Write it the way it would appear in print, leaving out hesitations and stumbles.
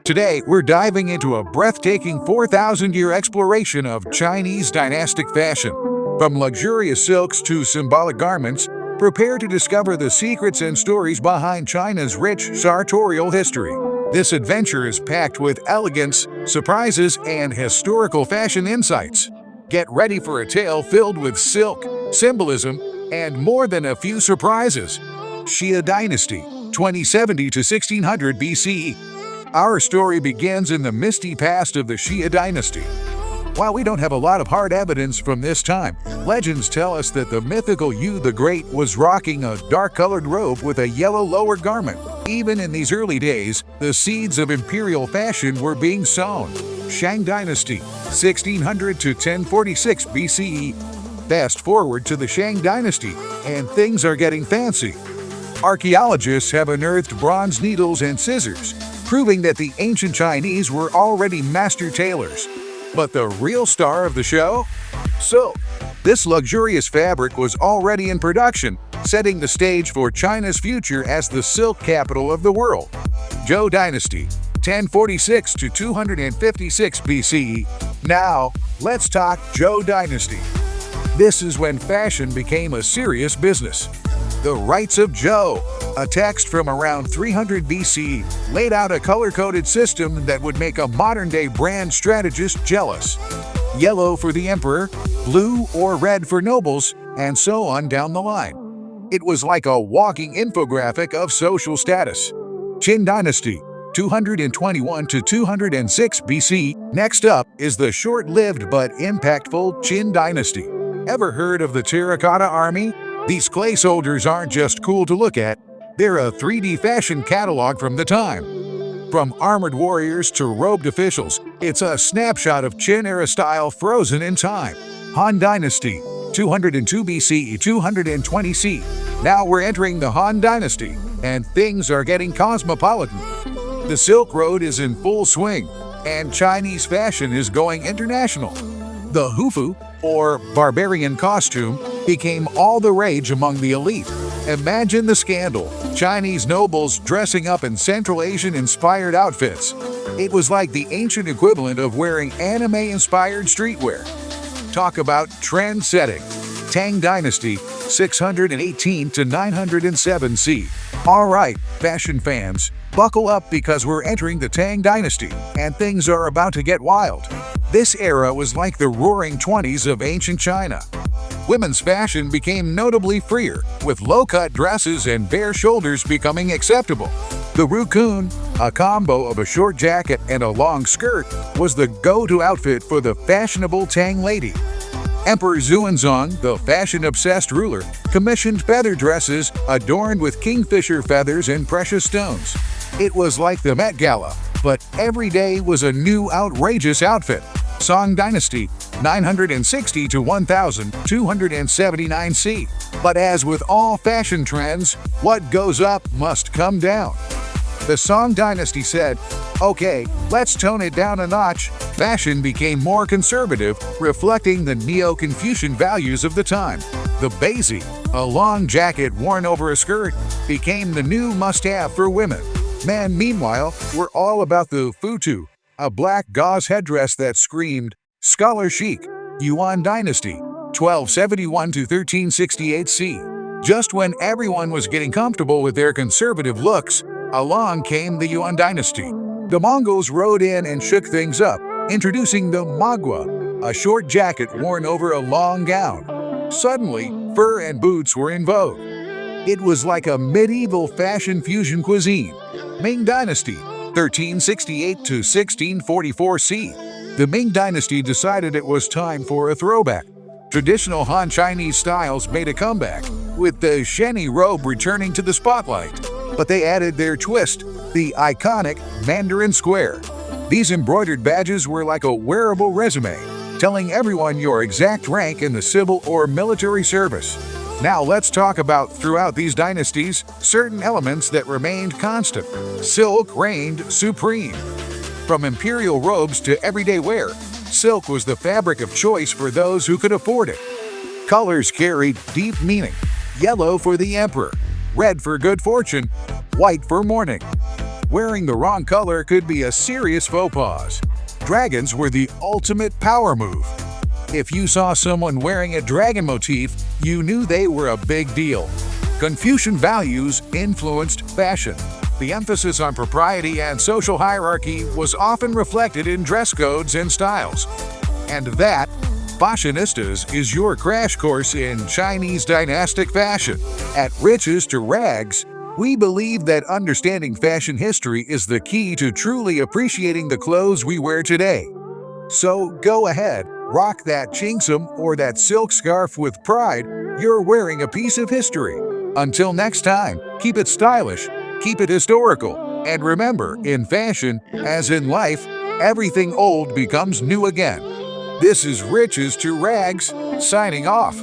Today, we're diving into a breathtaking 4,000-year exploration of Chinese dynastic fashion. From luxurious silks to symbolic garments, prepare to discover the secrets and stories behind China's rich sartorial history. This adventure is packed with elegance, surprises, and historical fashion insights. Get ready for a tale filled with silk, symbolism, and more than a few surprises. Xia Dynasty, 2070 to 1600 BCE. Our story begins in the misty past of the Xia Dynasty. While we don't have a lot of hard evidence from this time, legends tell us that the mythical Yu the Great was rocking a dark-colored robe with a yellow lower garment. Even in these early days, the seeds of imperial fashion were being sown. Shang Dynasty, 1600 to 1046 BCE. Fast forward to the Shang Dynasty, and things are getting fancy. Archaeologists have unearthed bronze needles and scissors, proving that the ancient Chinese were already master tailors. But the real star of the show? Silk. This luxurious fabric was already in production, setting the stage for China's future as the silk capital of the world. Zhou Dynasty, 1046 to 256 BCE. Now, let's talk Zhou Dynasty. This is when fashion became a serious business. The Rites of Zhou, a text from around 300 BC, laid out a color-coded system that would make a modern-day brand strategist jealous. Yellow for the emperor, blue or red for nobles, and so on down the line. It was like a walking infographic of social status. Qin Dynasty, 221 to 206 BC. Next up is the short-lived but impactful Qin Dynasty. Ever heard of the Terracotta Army? These clay soldiers aren't just cool to look at, they're a 3D fashion catalog from the time. From armored warriors to robed officials, it's a snapshot of Qin-era style frozen in time. Han Dynasty, 202 BCE, 220 C. Now we're entering the Han Dynasty, and things are getting cosmopolitan. The Silk Road is in full swing, and Chinese fashion is going international. The hufu, or barbarian costume, became all the rage among the elite. Imagine the scandal, Chinese nobles dressing up in Central Asian-inspired outfits. It was like the ancient equivalent of wearing anime-inspired streetwear. Talk about trend-setting. Tang Dynasty, 618 to 907 C. Alright, fashion fans, buckle up because we're entering the Tang Dynasty, and things are about to get wild. This era was like the roaring 20s of ancient China. Women's fashion became notably freer, with low-cut dresses and bare shoulders becoming acceptable. The rukun, a combo of a short jacket and a long skirt, was the go-to outfit for the fashionable Tang lady. Emperor Xuanzong, the fashion-obsessed ruler, commissioned feather dresses adorned with kingfisher feathers and precious stones. It was like the Met Gala, but every day was a new outrageous outfit. Song Dynasty, 960 to 1279 C. But as with all fashion trends, what goes up must come down. The Song Dynasty said, "Okay, let's tone it down a notch." Fashion became more conservative, reflecting the Neo-Confucian values of the time. The baizi, a long jacket worn over a skirt, became the new must-have for women. Men, meanwhile, were all about the futu, a black gauze headdress that screamed scholar chic. Yuan Dynasty, 1271 to 1368 C. Just when everyone was getting comfortable with their conservative looks, along came the Yuan Dynasty. The Mongols rode in and shook things up, introducing the magua, a short jacket worn over a long gown. Suddenly, fur and boots were in vogue. It was like a medieval fashion fusion cuisine. Ming Dynasty, 1368 to 1644 C. The Ming Dynasty decided it was time for a throwback. Traditional Han Chinese styles made a comeback, with the sheni robe returning to the spotlight. But they added their twist, the iconic Mandarin Square. These embroidered badges were like a wearable resume, telling everyone your exact rank in the civil or military service. Now let's talk about, throughout these dynasties, certain elements that remained constant. Silk reigned supreme. From imperial robes to everyday wear, silk was the fabric of choice for those who could afford it. Colors carried deep meaning. Yellow for the emperor, red for good fortune, white for mourning. Wearing the wrong color could be a serious faux pas. Dragons were the ultimate power move. If you saw someone wearing a dragon motif, you knew they were a big deal. Confucian values influenced fashion. The emphasis on propriety and social hierarchy was often reflected in dress codes and styles. And that, Fashionistas, is your crash course in Chinese dynastic fashion. At Riches to Rags, we believe that understanding fashion history is the key to truly appreciating the clothes we wear today. So go ahead, rock that cheongsam or that silk scarf with pride. You're wearing a piece of history. Until next time, keep it stylish, keep it historical, and remember, in fashion, as in life, everything old becomes new again. This is Riches to Rags, signing off.